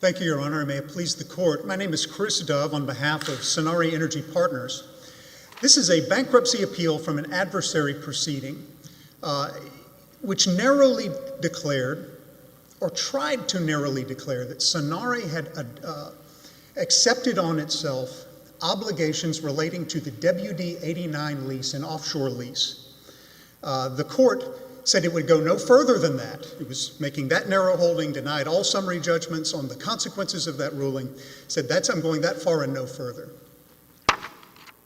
Thank you, Your Honor. May it please the Court. My name is Chris Dove on behalf of Sanare Energy Partners. This is a bankruptcy appeal from an adversary proceeding which narrowly declared, or tried to narrowly declare, that Sanare had accepted on itself obligations relating to the WD-89 lease, an offshore lease. The court said it would go no further than that. It was making that narrow holding, denied all summary judgments on the consequences of that ruling, said I'm going that far and no further.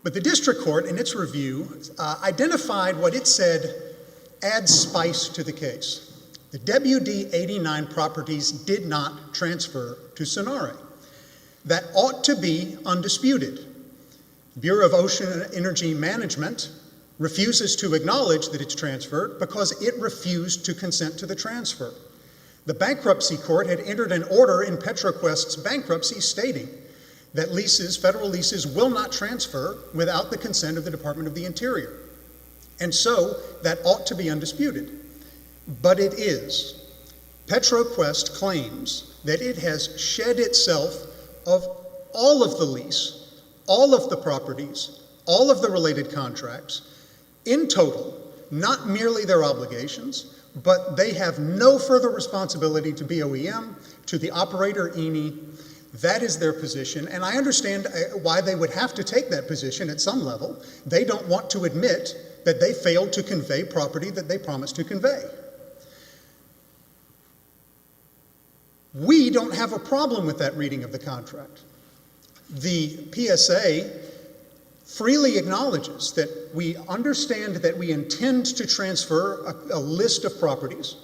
But the district court, in its review, identified what it said adds spice to the case. The WD-89 properties did not transfer to Sanare. That ought to be undisputed. Bureau of Ocean Energy Management refuses to acknowledge that it's transferred because it refused to consent to the transfer. The bankruptcy court had entered an order in Petroquest's bankruptcy stating that leases, federal leases, will not transfer without the consent of the Department of the Interior. And so that ought to be undisputed. But it is. Petroquest claims that it has shed itself of all of the lease, all of the properties, all of the related contracts, in total, not merely their obligations, but they have no further responsibility to BOEM, to the operator, ENI. That is their position, and I understand why they would have to take that position at some level. They don't want to admit that they failed to convey property that they promised to convey. We don't have a problem with that reading of the contract. The PSA freely acknowledges that we understand that we intend to transfer a list of properties,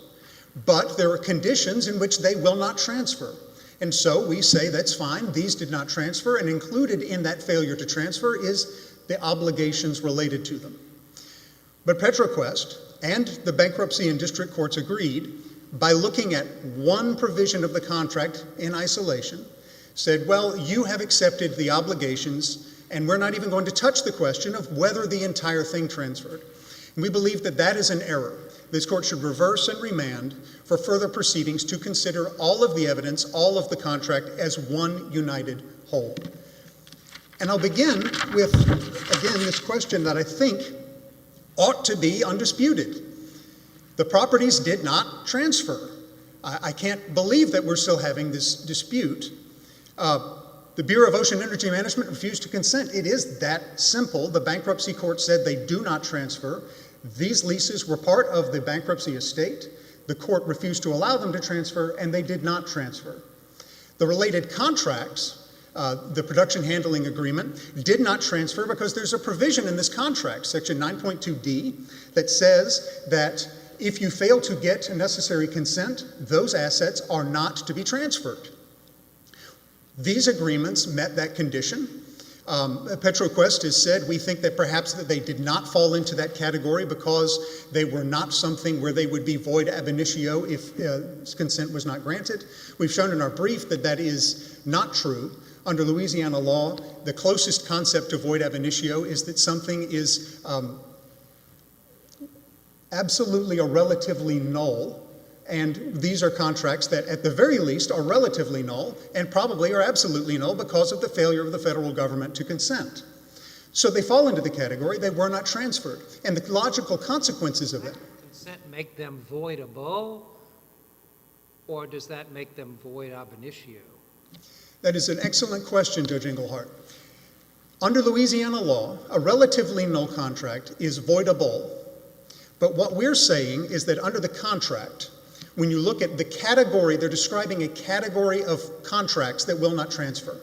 but there are conditions in which they will not transfer. And so we say that's fine, these did not transfer, and included in that failure to transfer is the obligations related to them. But Petroquest and the bankruptcy and district courts agreed, by looking at one provision of the contract in isolation, said, well, you have accepted the obligations, and we're not even going to touch the question of whether the entire thing transferred. And we believe that that is an error. This court should reverse and remand for further proceedings to consider all of the evidence, all of the contract, as one united whole. And I'll begin with, again, this question that I think ought to be undisputed. The properties did not transfer. I can't believe that we're still having this dispute. The Bureau of Ocean Energy Management refused to consent. It is that simple. The bankruptcy court said they do not transfer. These leases were part of the bankruptcy estate. The court refused to allow them to transfer, and they did not transfer. The related contracts, the production handling agreement, did not transfer because there's a provision in this contract, section 9.2D, that says that if you fail to get necessary consent, those assets are not to be transferred. These agreements met that condition. Petroquest has said we think that perhaps that they did not fall into that category because they were not something where they would be void ab initio if consent was not granted. We've shown in our brief that that is not true. Under Louisiana law, the closest concept to void ab initio is that something is absolutely or relatively null. And these are contracts that, at the very least, are relatively null and probably are absolutely null because of the failure of the federal government to consent. So they fall into the category, they were not transferred. And the logical consequences of that. Does consent make them voidable, or does that make them void ab initio? That is an excellent question, Judge Engelhardt. Under Louisiana law, a relatively null contract is voidable. But what we're saying is that under the contract, when you look at the category, they're describing a category of contracts that will not transfer.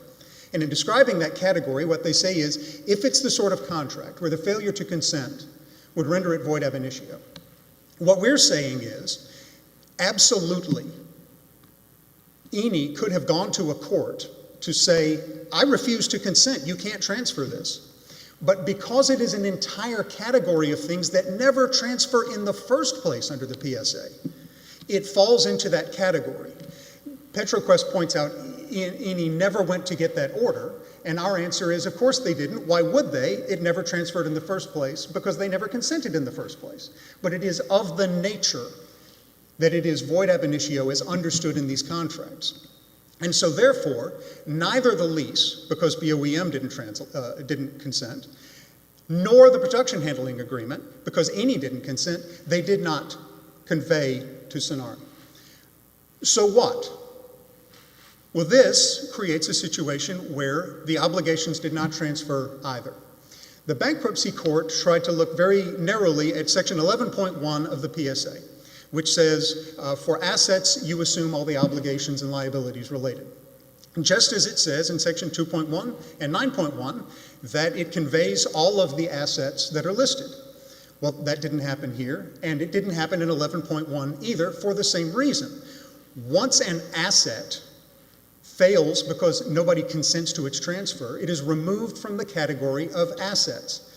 And in describing that category, what they say is, if it's the sort of contract where the failure to consent would render it void ab initio, what we're saying is, absolutely, ENI could have gone to a court to say, I refuse to consent, you can't transfer this. But because it is an entire category of things that never transfer in the first place under the PSA, it falls into that category. Petroquest points out ENI never went to get that order, and our answer is, of course they didn't. Why would they? It never transferred in the first place because they never consented in the first place. But it is of the nature that it is void ab initio as understood in these contracts. And so therefore, neither the lease, because BOEM didn't consent, nor the production handling agreement, because Eni didn't consent, they did not convey to Sanare. So what? Well, this creates a situation where the obligations did not transfer either. The bankruptcy court tried to look very narrowly at section 11.1 of the PSA, which says, for assets, you assume all the obligations and liabilities related. Just as it says in section 2.1 and 9.1 that it conveys all of the assets that are listed. Well, that didn't happen here, and it didn't happen in 11.1 either for the same reason. Once an asset fails because nobody consents to its transfer, it is removed from the category of assets.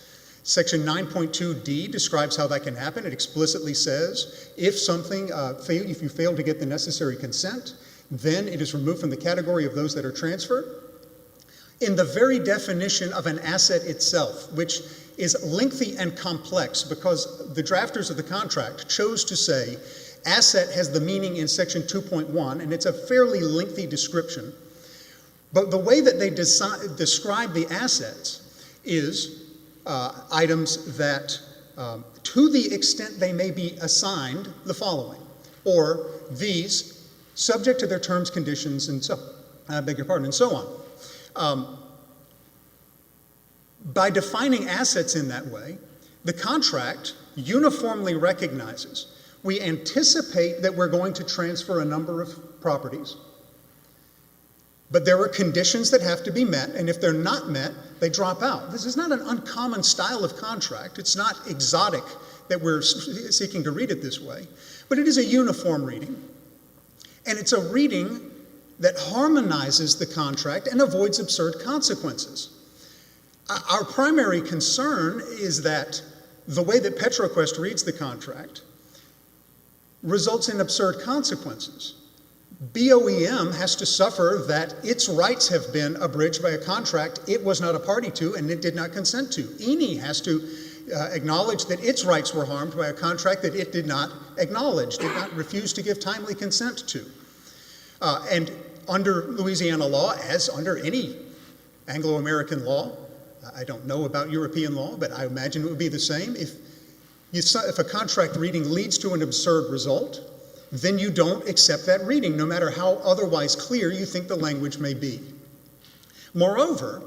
Section 9.2d describes how that can happen. It explicitly says if you fail to get the necessary consent, then it is removed from the category of those that are transferred. In the very definition of an asset itself, which is lengthy and complex because the drafters of the contract chose to say asset has the meaning in section 2.1, and it's a fairly lengthy description. But the way that they describe the assets is items that, to the extent they may be assigned, the following, or these, subject to their terms, conditions, and so, and so on. By defining assets in that way, the contract uniformly recognizes we anticipate that we're going to transfer a number of properties, but there are conditions that have to be met, and if they're not met, they drop out. This is not an uncommon style of contract. It's not exotic that we're seeking to read it this way, but it is a uniform reading, and it's a reading that harmonizes the contract and avoids absurd consequences. Our primary concern is that the way that Petroquest reads the contract results in absurd consequences. BOEM has to suffer that its rights have been abridged by a contract it was not a party to and it did not consent to. Eni has to acknowledge that its rights were harmed by a contract that it did not acknowledge, did not refuse to give timely consent to. And under Louisiana law, as under any Anglo-American law, I don't know about European law, but I imagine it would be the same. If a contract reading leads to an absurd result, then you don't accept that reading, no matter how otherwise clear you think the language may be. Moreover,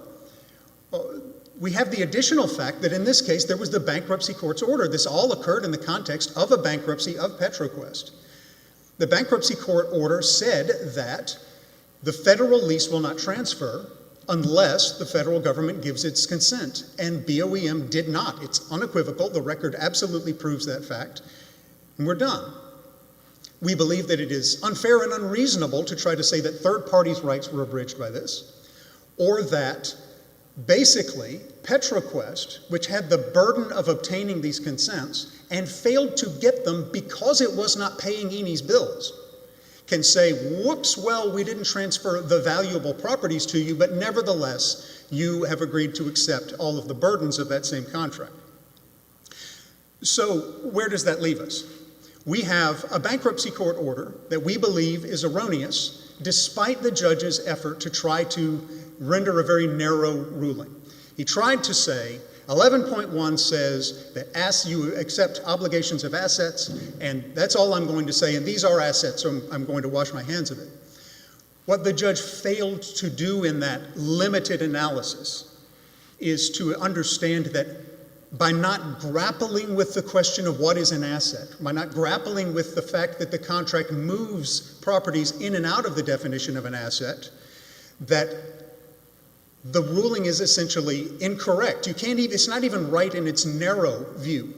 we have the additional fact that in this case there was the bankruptcy court's order. This all occurred in the context of a bankruptcy of Petroquest. The bankruptcy court order said that the federal lease will not transfer unless the federal government gives its consent, and BOEM did not. It's unequivocal. The record absolutely proves that fact, and we're done. We believe that it is unfair and unreasonable to try to say that third parties' rights were abridged by this, or that basically Petroquest, which had the burden of obtaining these consents and failed to get them because it was not paying Eni's bills, can say, whoops, well, we didn't transfer the valuable properties to you, but nevertheless, you have agreed to accept all of the burdens of that same contract. So where does that leave us? We have a bankruptcy court order that we believe is erroneous, despite the judge's effort to try to render a very narrow ruling. He tried to say, 11.1 says that as you accept obligations of assets, and that's all I'm going to say, and these are assets, so I'm going to wash my hands of it. What the judge failed to do in that limited analysis is to understand that by not grappling with the question of what is an asset, by not grappling with the fact that the contract moves properties in and out of the definition of an asset, that the ruling is essentially incorrect. It's not even right in its narrow view.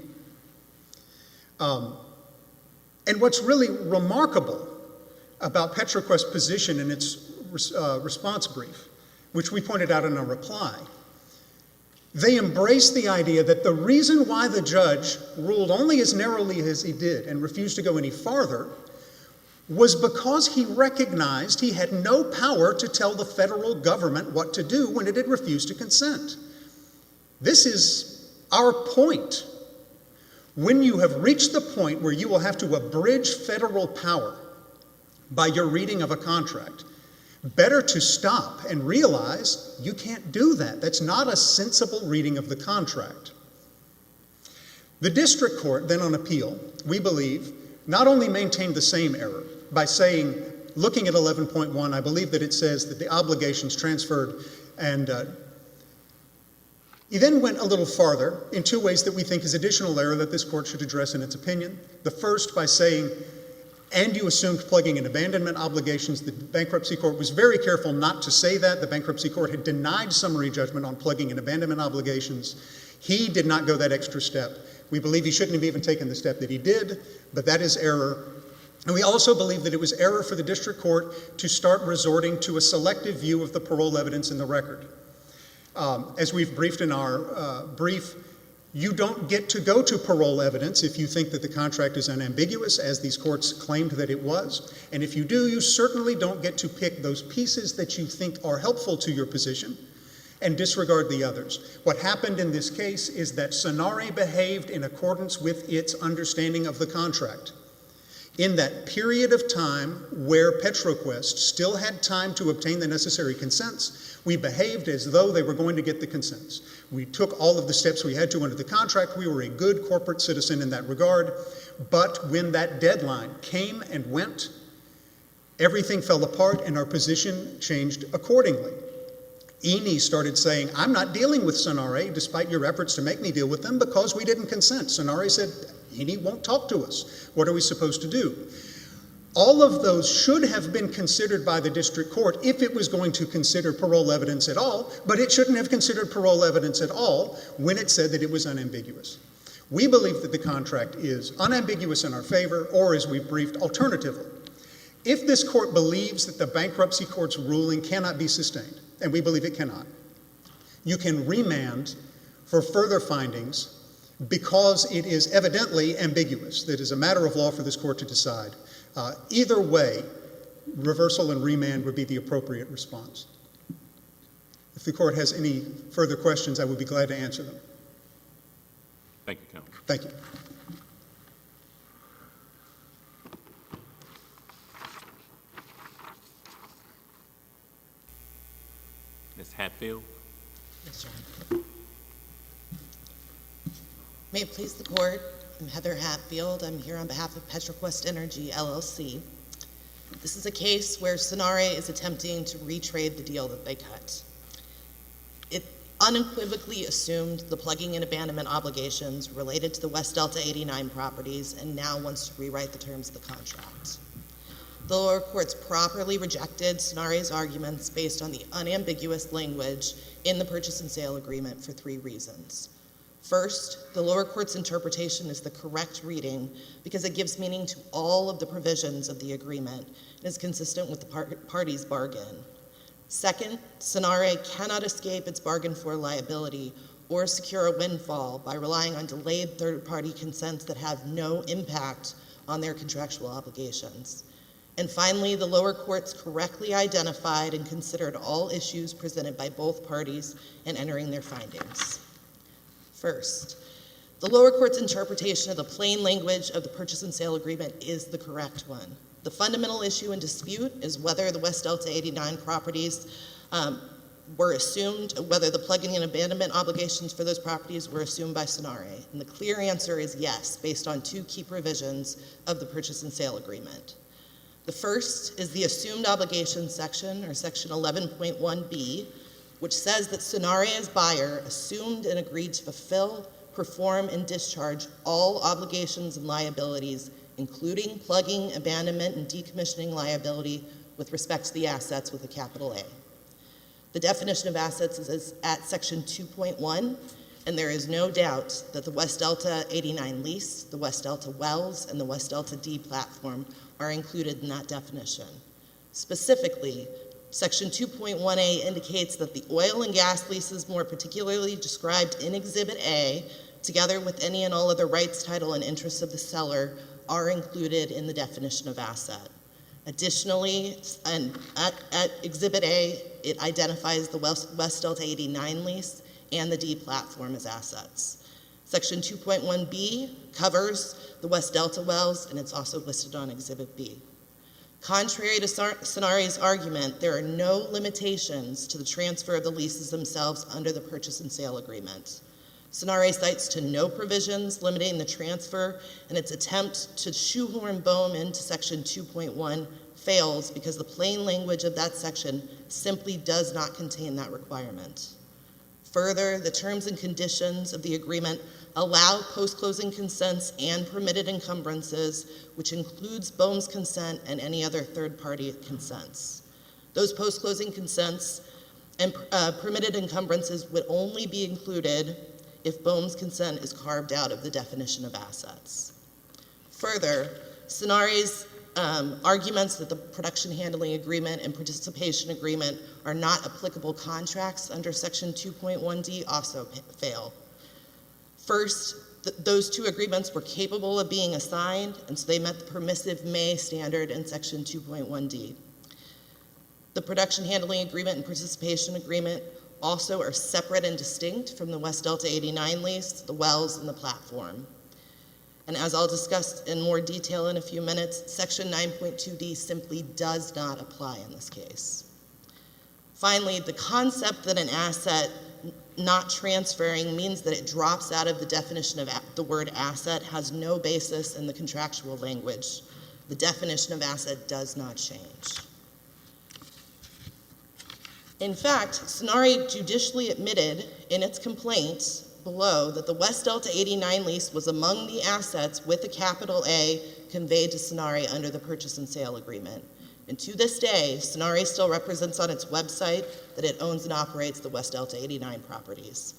And what's really remarkable about Petroquest's position in its response brief, which we pointed out in our reply, they embraced the idea that the reason why the judge ruled only as narrowly as he did and refused to go any farther was because he recognized he had no power to tell the federal government what to do when it had refused to consent. This is our point. When you have reached the point where you will have to abridge federal power by your reading of a contract, Better to stop and realize you can't do that. That's not a sensible reading of the contract. The district court, then on appeal, we believe, not only maintained the same error by saying, looking at 11.1, I believe that it says that the obligations transferred, and he then went a little farther in two ways that we think is additional error that this court should address in its opinion. The first by saying, and you assumed plugging and abandonment obligations. The bankruptcy court was very careful not to say that. The bankruptcy court had denied summary judgment on plugging and abandonment obligations. He did not go that extra step. We believe he shouldn't have even taken the step that he did, but that is error. And we also believe that it was error for the district court to start resorting to a selective view of the parole evidence in the record. As we've briefed in our brief, you don't get to go to parole evidence if you think that the contract is unambiguous, as these courts claimed that it was. And if you do, you certainly don't get to pick those pieces that you think are helpful to your position and disregard the others. What happened in this case is that Sanare behaved in accordance with its understanding of the contract. In that period of time where Petroquest still had time to obtain the necessary consents, we behaved as though they were going to get the consents. We took all of the steps we had to under the contract. We were a good corporate citizen in that regard. But when that deadline came and went, everything fell apart and our position changed accordingly. Eni started saying, I'm not dealing with Sanare despite your efforts to make me deal with them because we didn't consent. Sanare said, Eni won't talk to us. What are we supposed to do? All of those should have been considered by the district court if it was going to consider parole evidence at all, but it shouldn't have considered parole evidence at all when it said that it was unambiguous. We believe that the contract is unambiguous in our favor, or as we've briefed, alternatively. If this court believes that the bankruptcy court's ruling cannot be sustained, and we believe it cannot, you can remand for further findings because it is evidently ambiguous. That is a matter of law for this court to decide. Either way, reversal and remand would be the appropriate response. If the court has any further questions, I would be glad to answer them. Thank you, Counsel. Thank you. Ms. Hatfield. Yes, Your Honor. May it please the court, I'm Heather Hatfield. I'm here on behalf of Petroquest Energy, LLC. This is a case where Sanare is attempting to retrade the deal that they cut. It unequivocally assumed the plugging and abandonment obligations related to the West Delta 89 properties and now wants to rewrite the terms of the contract. The lower courts properly rejected Sanare's arguments based on the unambiguous language in the purchase and sale agreement for three reasons. First, the lower court's interpretation is the correct reading because it gives meaning to all of the provisions of the agreement and is consistent with the parties' bargain. Second, Sanare cannot escape its bargain for liability or secure a windfall by relying on delayed third-party consents that have no impact on their contractual obligations. And finally, the lower courts correctly identified and considered all issues presented by both parties in entering their findings. First, the lower court's interpretation of the plain language of the purchase and sale agreement is the correct one. The fundamental issue in dispute is whether the West Delta 89 properties were assumed, whether the plugging and abandonment obligations for those properties were assumed by Sanare. And the clear answer is yes, based on two key provisions of the purchase and sale agreement. The first is the assumed obligations section, or section 11.1b, which says that Sanare as buyer assumed and agreed to fulfill, perform, and discharge all obligations and liabilities, including plugging, abandonment, and decommissioning liability with respect to the assets with a capital A. The definition of assets is at section 2.1, and there is no doubt that the West Delta 89 lease, the West Delta wells, and the West Delta D platform are included in that definition. Specifically, section 2.1a indicates that the oil and gas leases more particularly described in Exhibit A, together with any and all other rights, title, and interests of the seller, are included in the definition of asset. Additionally, and at Exhibit A, it identifies the West Delta 89 lease and the D platform as assets. Section 2.1b covers the West Delta wells, and it's also listed on Exhibit B. Contrary to Sanare's argument, there are no limitations to the transfer of the leases themselves under the purchase and sale agreement. Sanare cites to no provisions limiting the transfer, and its attempt to shoehorn BOEM into Section 2.1 fails because the plain language of that section simply does not contain that requirement. Further, the terms and conditions of the agreement allow post-closing consents and permitted encumbrances, which includes BOEM's consent and any other third-party consents. Those post-closing consents and permitted encumbrances would only be included if BOEM's consent is carved out of the definition of assets. Further, Sanare's arguments that the production handling agreement and participation agreement are not applicable contracts under Section 2.1D also fail. First, those two agreements were capable of being assigned, and so they met the permissive may standard in Section 2.1D. The production handling agreement and participation agreement also are separate and distinct from the West Delta 89 lease, the wells, and the platform. And as I'll discuss in more detail in a few minutes, Section 9.2D simply does not apply in this case. Finally, the concept that an asset not transferring means that it drops out of the definition of the word asset has no basis in the contractual language. The definition of asset does not change. In fact, Sanare judicially admitted in its complaint below that the West Delta 89 lease was among the assets with a capital A conveyed to Sanare under the purchase and sale agreement. And to this day, Sanare still represents on its website that it owns and operates the West Delta 89 properties.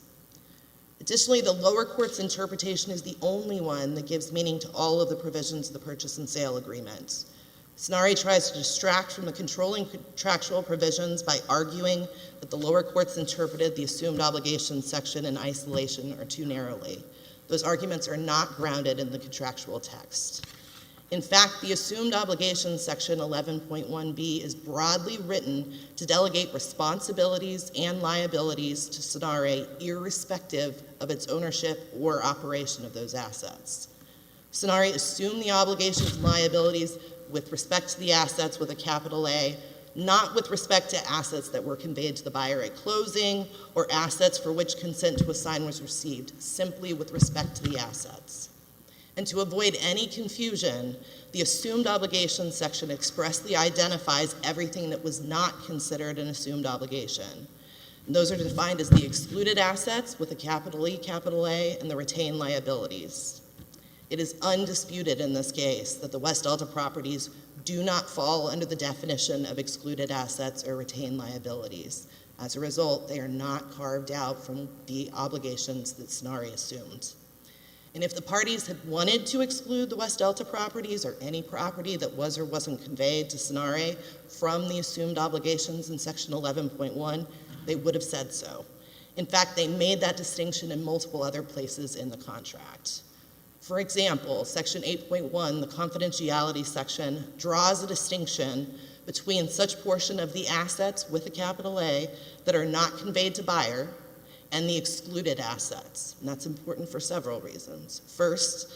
Additionally, the lower court's interpretation is the only one that gives meaning to all of the provisions of the purchase and sale agreement. Sanare tries to distract from the controlling contractual provisions by arguing that the lower courts interpreted the assumed obligations section in isolation or too narrowly. Those arguments are not grounded in the contractual text. In fact, the assumed obligations section 11.1b is broadly written to delegate responsibilities and liabilities to Sanare irrespective of its ownership or operation of those assets. Sanare assumed the obligations and liabilities with respect to the assets with a capital A, not with respect to assets that were conveyed to the buyer at closing or assets for which consent to assign was received, simply with respect to the assets. And to avoid any confusion, the assumed obligations section expressly identifies everything that was not considered an assumed obligation. And those are defined as the excluded assets with a capital E, capital A, and the retained liabilities. It is undisputed in this case that the West Delta properties do not fall under the definition of excluded assets or retained liabilities. As a result, they are not carved out from the obligations that Sanare assumed. And if the parties had wanted to exclude the West Delta properties or any property that was or wasn't conveyed to Sanare from the assumed obligations in Section 11.1, they would have said so. In fact, they made that distinction in multiple other places in the contract. For example, Section 8.1, the confidentiality section, draws a distinction between such portion of the assets with a capital A that are not conveyed to buyer and the excluded assets. And that's important for several reasons. First,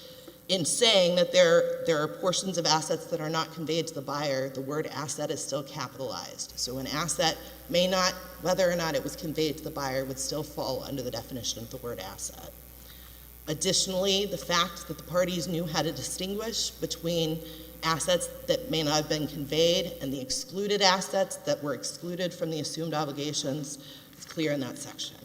in saying that there are portions of assets that are not conveyed to the buyer, the word asset is still capitalized. So an asset may not, whether or not it was conveyed to the buyer, would still fall under the definition of the word asset. Additionally, the fact that the parties knew how to distinguish between assets that may not have been conveyed and the excluded assets that were excluded from the assumed obligations is clear in that section.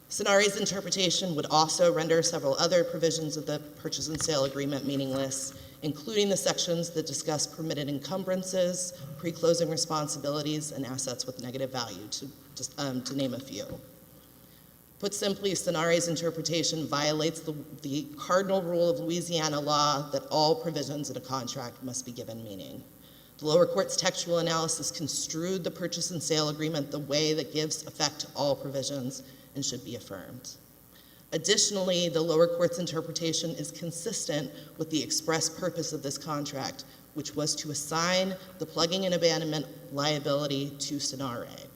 Sanare's interpretation would also render several other provisions of the purchase and sale agreement meaningless, including the sections that discuss permitted encumbrances, pre-closing responsibilities, and assets with negative value, to name a few. Put simply, Sanare's interpretation violates the cardinal rule of Louisiana law that all provisions in a contract must be given meaning. The lower court's textual analysis construed the purchase and sale agreement the way that gives effect to all provisions and should be affirmed. Additionally, the lower court's interpretation is consistent with the express purpose of this contract, which was to assign the plugging and abandonment liability to Sanare.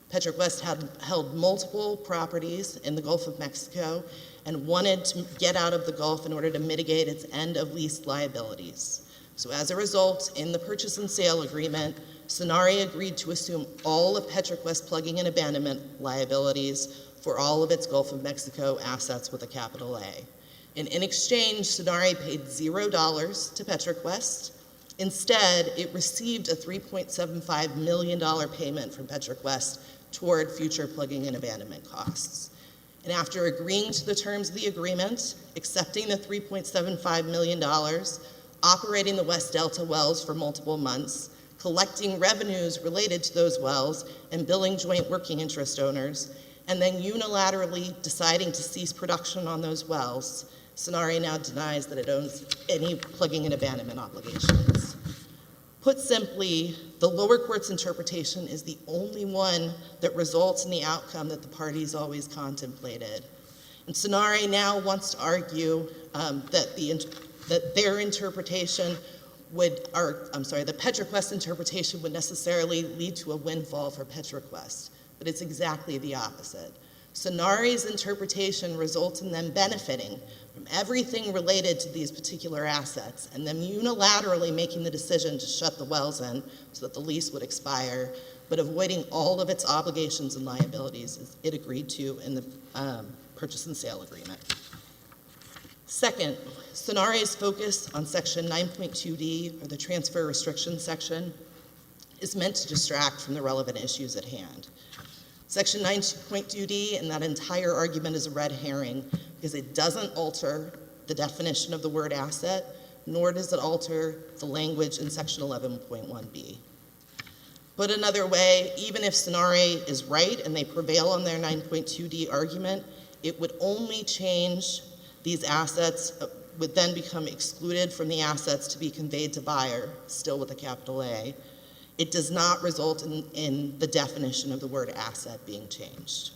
Petroquest had held multiple properties in the Gulf of Mexico and wanted to get out of the Gulf in order to mitigate its end of lease liabilities. So as a result, in the purchase and sale agreement, Sanare agreed to assume all of Petroquest plugging and abandonment liabilities for all of its Gulf of Mexico assets with a capital A. And in exchange, Sanare paid $0 to Petroquest. Instead, it received a $3.75 million payment from Petroquest toward future plugging and abandonment costs. And after agreeing to the terms of the agreement, accepting the $3.75 million, operating the West Delta wells for multiple months, collecting revenues related to those wells, and billing joint working interest owners, and then unilaterally deciding to cease production on those wells, Sanare now denies that it owns any plugging and abandonment obligations. Put simply, the lower court's interpretation is the only one that results in the outcome that the parties always contemplated. And Sanare now wants to argue that their interpretation the Petroquest interpretation would necessarily lead to a windfall for Petroquest, but it's exactly the opposite. Sanare's interpretation results in them benefiting from everything related to these particular assets and them unilaterally making the decision to shut the wells in so that the lease would expire, but avoiding all of its obligations and liabilities as it agreed to in the purchase and sale agreement. Second, Sanare's focus on Section 9.2D, or the transfer restriction section, is meant to distract from the relevant issues at hand. Section 9.2D and that entire argument is a red herring because it doesn't alter the definition of the word asset, nor does it alter the language in Section 11.1B. Put another way, even if Sanare is right and they prevail on their 9.2D argument, it would only change these assets would then become excluded from the assets to be conveyed to buyer, still with a capital A. It does not result in the definition of the word asset being changed.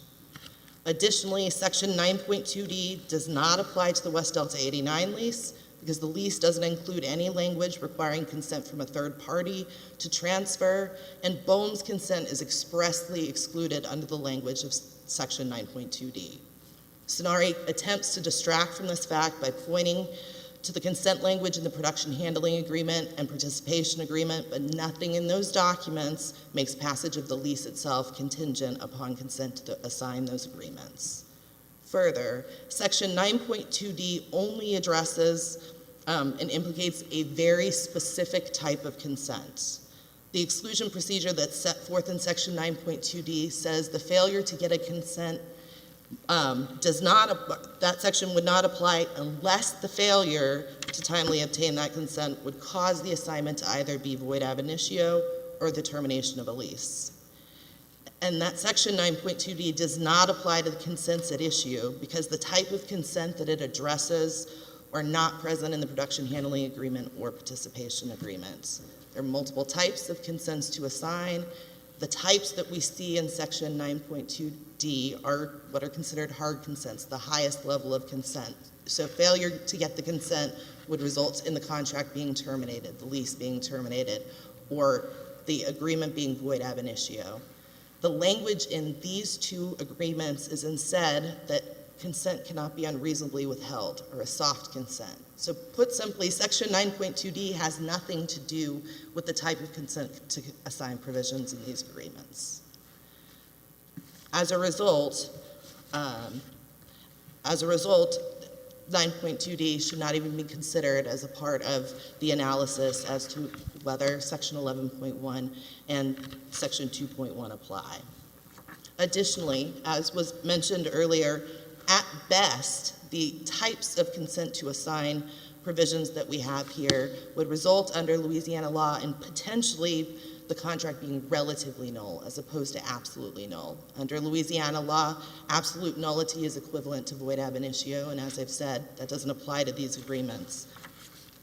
Additionally, Section 9.2D does not apply to the West Delta 89 lease because the lease doesn't include any language requiring consent from a third party to transfer, and Bone's consent is expressly excluded under the language of Section 9.2D. Sanare attempts to distract from this fact by pointing to the consent language in the production handling agreement and participation agreement, but nothing in those documents makes passage of the lease itself contingent upon consent to assign those agreements. Further, Section 9.2D only addresses and implicates a very specific type of consent. The exclusion procedure that's set forth in Section 9.2D says the failure to get a consent that section would not apply unless the failure to timely obtain that consent would cause the assignment to either be void ab initio or the termination of a lease. And that Section 9.2D does not apply to the consents at issue because the type of consent that it addresses are not present in the production handling agreement or participation agreements. There are multiple types of consents to assign. The types that we see in Section 9.2D are what are considered hard consents, the highest level of consent. So failure to get the consent would result in the contract being terminated, the lease being terminated, or the agreement being void ab initio. The language in these two agreements is instead that consent cannot be unreasonably withheld, or a soft consent. So put simply, Section 9.2D has nothing to do with the type of consent to assign provisions in these agreements. As a result, 9.2D should not even be considered as a part of the analysis as to whether Section 11.1 and Section 2.1 apply. Additionally, as was mentioned earlier, at best, the types of consent to assign provisions that we have here would result under Louisiana law in potentially the contract being relatively null as opposed to absolutely null. Under Louisiana law, absolute nullity is equivalent to void ab initio, and as I've said, that doesn't apply to these agreements.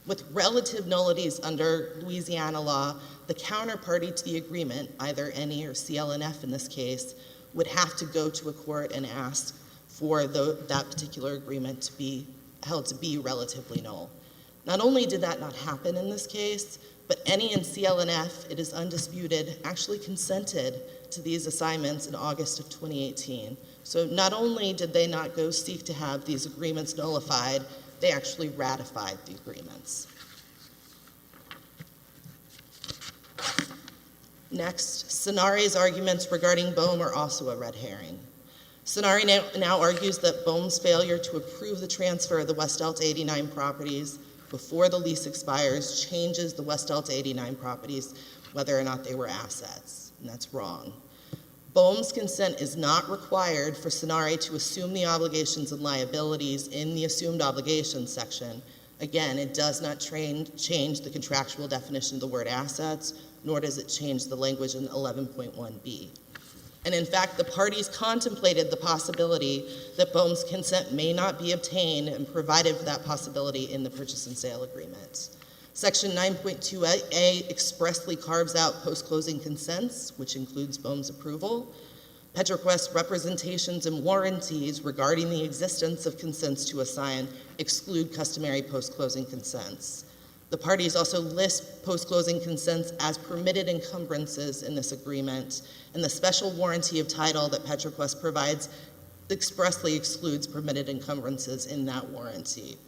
With relative nullities under Louisiana law, the counterparty to the agreement, either NE or CLNF in this case, would have to go to a court and ask for that particular agreement to be held to be relatively null. Not only did that not happen in this case, but NE and CLNF, it is undisputed, actually consented to these assignments in August of 2018. So not only did they not go seek to have these agreements nullified, they actually ratified the agreements. Next, Sanare's arguments regarding BOEM are also a red herring. Sanare now argues that BOEM's failure to approve the transfer of the West Delta 89 properties before the lease expires changes the West Delta 89 properties, whether or not they were assets, and that's wrong. BOEM's consent is not required for Sanare to assume the obligations and liabilities in the assumed obligations section. Again, it does not change the contractual definition of the word assets, nor does it change the language in 11.1b. And in fact, the parties contemplated the possibility that BOEM's consent may not be obtained and provided for that possibility in the purchase and sale agreement. Section 9.2a expressly carves out post-closing consents, which includes BOEM's approval. Petroquest representations and warranties regarding the existence of consents to assign exclude customary post-closing consents. The parties also list post-closing consents as permitted encumbrances in this agreement, and the special warranty of title that Petroquest provides expressly excludes permitted encumbrances in that warranty.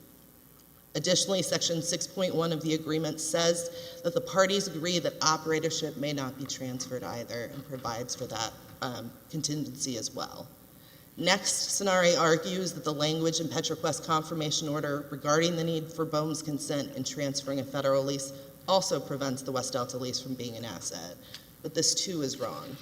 Additionally, Section 6.1 of the agreement says that the parties agree that operatorship may not be transferred either and provides for that contingency as well. Next, Sanare argues that the language in Petroquest confirmation order regarding the need for BOEM's consent in transferring a federal lease also prevents the West Delta lease from being an asset, but this too is wrong.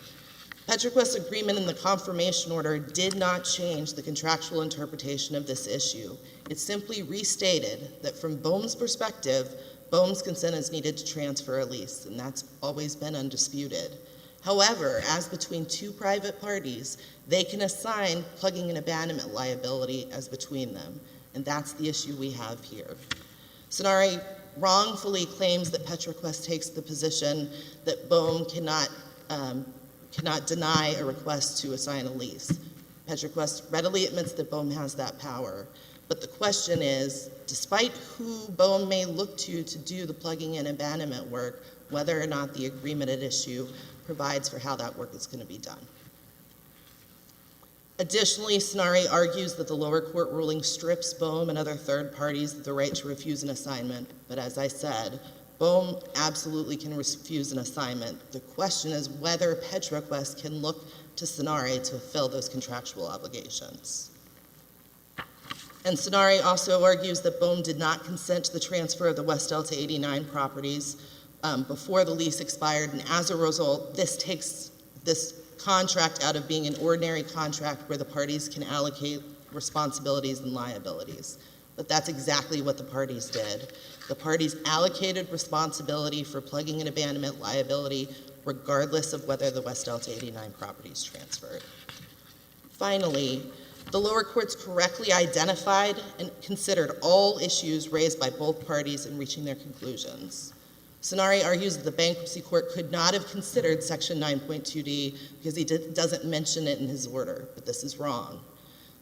Petroquest's agreement in the confirmation order did not change the contractual interpretation of this issue. It simply restated that from BOEM's perspective, BOEM's consent is needed to transfer a lease, and that's always been undisputed. However, as between two private parties, they can assign plugging and abandonment liability as between them, and that's the issue we have here. Sanare wrongfully claims that Petroquest takes the position that BOEM cannot deny a request to assign a lease. Petroquest readily admits that BOEM has that power, but the question is, despite who BOEM may look to do the plugging and abandonment work, whether or not the agreement at issue provides for how that work is going to be done. Additionally, Sanare argues that the lower court ruling strips BOEM and other third parties of the right to refuse an assignment, but as I said, BOEM absolutely can refuse an assignment. The question is whether Petroquest can look to Sanare to fulfill those contractual obligations. And Sanare also argues that BOEM did not consent to the transfer of the West Delta 89 properties before the lease expired, and as a result, this takes this contract out of being an ordinary contract where the parties can allocate responsibilities and liabilities. But that's exactly what the parties did. The parties allocated responsibility for plugging and abandonment liability regardless of whether the West Delta 89 property is transferred. Finally, the lower courts correctly identified and considered all issues raised by both parties in reaching their conclusions. Sanare argues that the bankruptcy court could not have considered Section 9.2d because he doesn't mention it in his order, but this is wrong.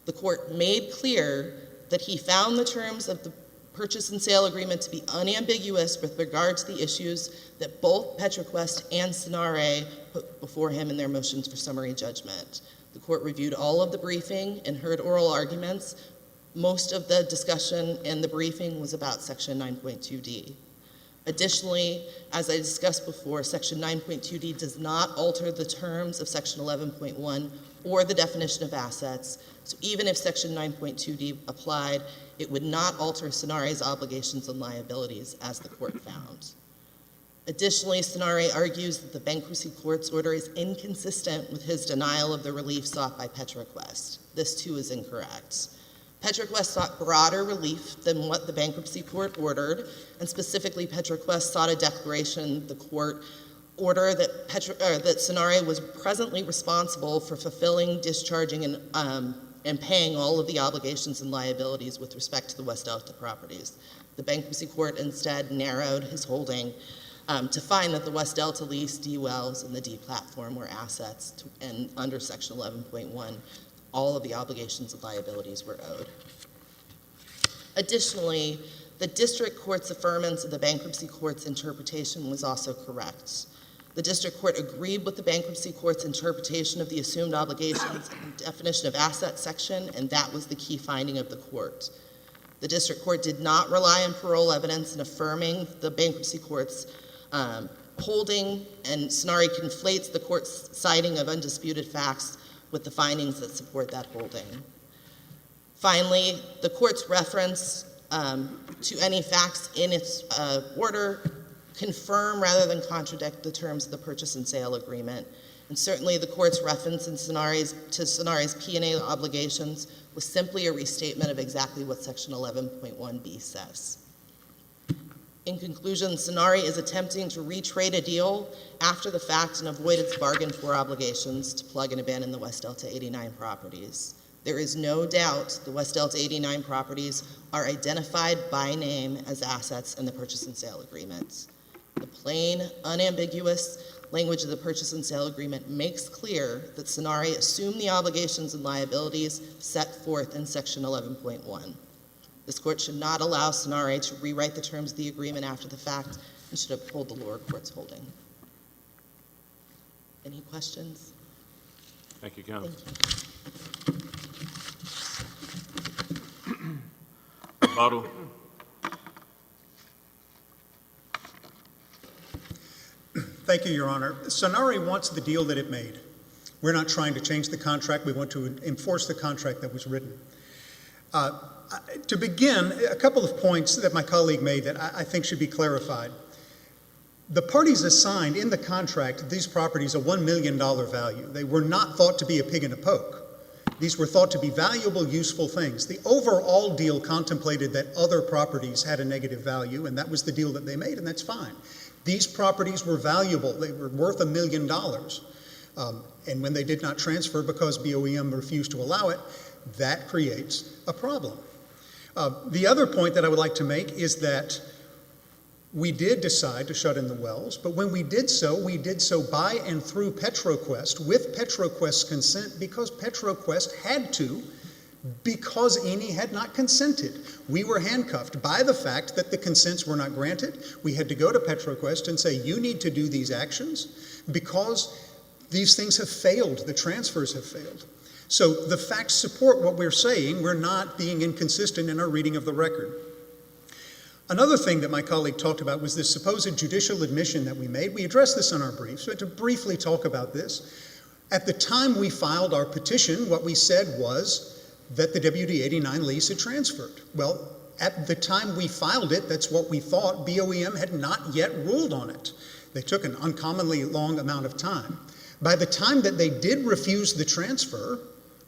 The court made clear that he found the terms of the purchase and sale agreement to be unambiguous with regard to the issues that both Petroquest and Sanare put before him in their motions for summary judgment. The court reviewed all of the briefing and heard oral arguments. Most of the discussion in the briefing was about Section 9.2d. Additionally, as I discussed before, Section 9.2d does not alter the terms of Section 11.1 or the definition of assets. So even if Section 9.2d applied, it would not alter Sanare's obligations and liabilities, as the court found. Additionally, Sanare argues that the bankruptcy court's order is inconsistent with his denial of the relief sought by Petroquest. This too is incorrect. Petroquest sought broader relief than what the bankruptcy court ordered, and specifically Petroquest sought a declaration in the court order that Sanare was presently responsible for fulfilling, discharging, and paying all of the obligations and liabilities with respect to the West Delta properties. The bankruptcy court instead narrowed his holding to find that the West Delta lease, D wells, and the D platform were assets, and under Section 11.1, all of the obligations and liabilities were owed. Additionally, the district court's affirmance of the bankruptcy court's interpretation was also correct. The district court agreed with the bankruptcy court's interpretation of the assumed obligations and definition of asset section, and that was the key finding of the court. The district court did not rely on parole evidence in affirming the bankruptcy court's holding, and Sanare conflates the court's citing of undisputed facts with the findings that support that holding. Finally, the court's reference to any facts in its order confirm rather than contradict the terms of the purchase and sale agreement. And certainly the court's reference to Sanare's P&A obligations was simply a restatement of exactly what Section 11.1b says. In conclusion, Sanare is attempting to retrade a deal after the fact and avoid its bargain for obligations to plug and abandon the West Delta 89 properties. There is no doubt the West Delta 89 properties are identified by name as assets in the purchase and sale agreement. The plain, unambiguous language of the purchase and sale agreement makes clear that Sanare assumed the obligations and liabilities set forth in Section 11.1. This court should not allow Sanare to rewrite the terms of the agreement after the fact and should uphold the lower court's holding. Any questions? Thank you, Counsel. Thank you. Bottle. Thank you, Your Honor. Sanare wants the deal that it made. We're not trying to change the contract. We want to enforce the contract that was written. To begin, a couple of points that my colleague made that I think should be clarified. The parties assigned in the contract these properties a $1 million value. They were not thought to be a pig in a poke. These were thought to be valuable, useful things. The overall deal contemplated that other properties had a negative value, and that was the deal that they made, and that's fine. These properties were valuable. They were worth $1 million. And when they did not transfer because BOEM refused to allow it, that creates a problem. The other point that I would like to make is that we did decide to shut in the wells, but when we did so by and through Petroquest, with Petroquest's consent, because Petroquest had to, because Eni had not consented. We were handcuffed by the fact that the consents were not granted. We had to go to Petroquest and say, you need to do these actions because these things have failed, the transfers have failed. So the facts support what we're saying. We're not being inconsistent in our reading of the record. Another thing that my colleague talked about was this supposed judicial admission that we made. We addressed this in our brief, so to briefly talk about this. At the time we filed our petition, what we said was that the WD-89 lease had transferred. Well, at the time we filed it, that's what we thought. BOEM had not yet ruled on it. They took an uncommonly long amount of time. By the time that they did refuse the transfer,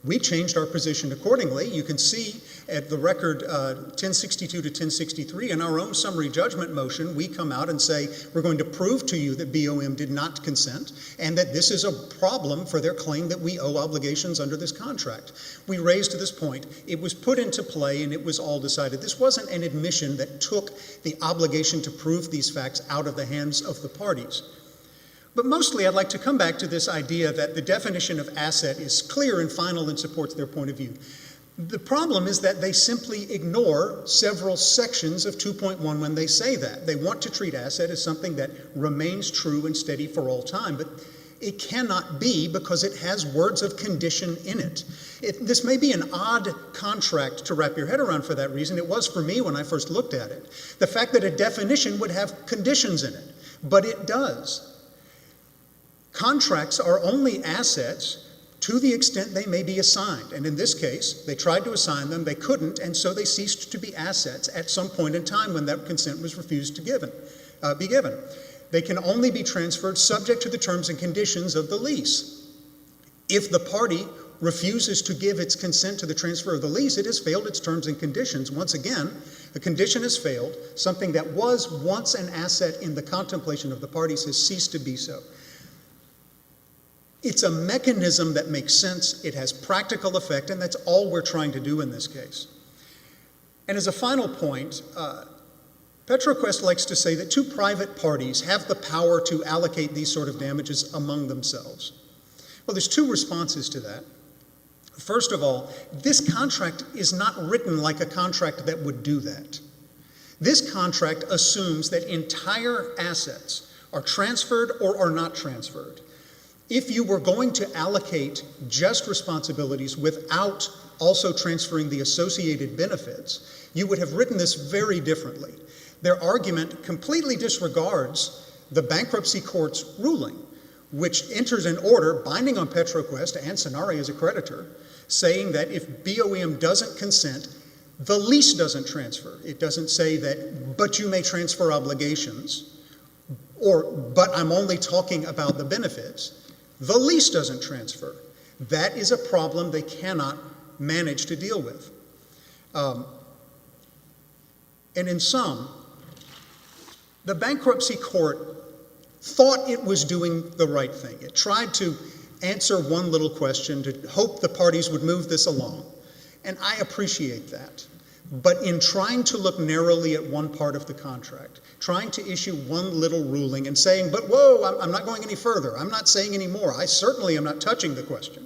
we changed our position accordingly. You can see at the record 1062 to 1063 in our own summary judgment motion, we come out and say we're going to prove to you that BOM did not consent and that this is a problem for their claim that we owe obligations under this contract. We raised to this point. It was put into play and it was all decided. This wasn't an admission that took the obligation to prove these facts out of the hands of the parties. But mostly I'd like to come back to this idea that the definition of asset is clear and final and supports their point of view. The problem is that they simply ignore several sections of 2.1 when they say that. They want to treat asset as something that remains true and steady for all time, but it cannot be because it has words of condition in it. This may be an odd contract to wrap your head around for that reason. It was for me when I first looked at it. The fact that a definition would have conditions in it, but it does. Contracts are only assets to the extent they may be assigned. And in this case, they tried to assign them, they couldn't, and so they ceased to be assets at some point in time when that consent was refused to be given. They can only be transferred subject to the terms and conditions of the lease. If the party refuses to give its consent to the transfer of the lease, it has failed its terms and conditions. Once again, the condition has failed. Something that was once an asset in the contemplation of the parties has ceased to be so. It's a mechanism that makes sense, it has practical effect, and that's all we're trying to do in this case. And as a final point, Petroquest likes to say that two private parties have the power to allocate these sort of damages among themselves. Well, there's two responses to that. First of all, this contract is not written like a contract that would do that. This contract assumes that entire assets are transferred or are not transferred. If you were going to allocate just responsibilities without also transferring the associated benefits, you would have written this very differently. Their argument completely disregards the bankruptcy court's ruling, which enters an order binding on Petroquest and Sanare as a creditor, saying that if BOEM doesn't consent, the lease doesn't transfer. It doesn't say that, but you may transfer obligations, or, but I'm only talking about the benefits. The lease doesn't transfer. That is a problem they cannot manage to deal with. And in sum, the bankruptcy court thought it was doing the right thing. It tried to answer one little question to hope the parties would move this along. And I appreciate that. But in trying to look narrowly at one part of the contract, trying to issue one little ruling and saying, but whoa, I'm not going any further. I'm not saying any more. I certainly am not touching the question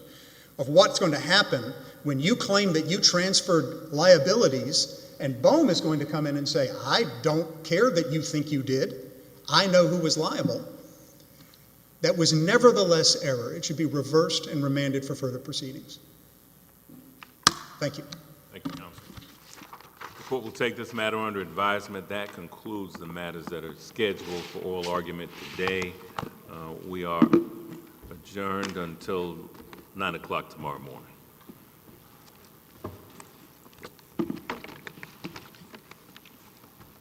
of what's going to happen when you claim that you transferred liabilities and BOEM is going to come in and say, I don't care that you think you did. I know who was liable. That was nevertheless error. It should be reversed and remanded for further proceedings. Thank you. Thank you, Counsel. The court will take this matter under advisement. That concludes the matters that are scheduled for oral argument today. We are adjourned until 9 o'clock tomorrow morning.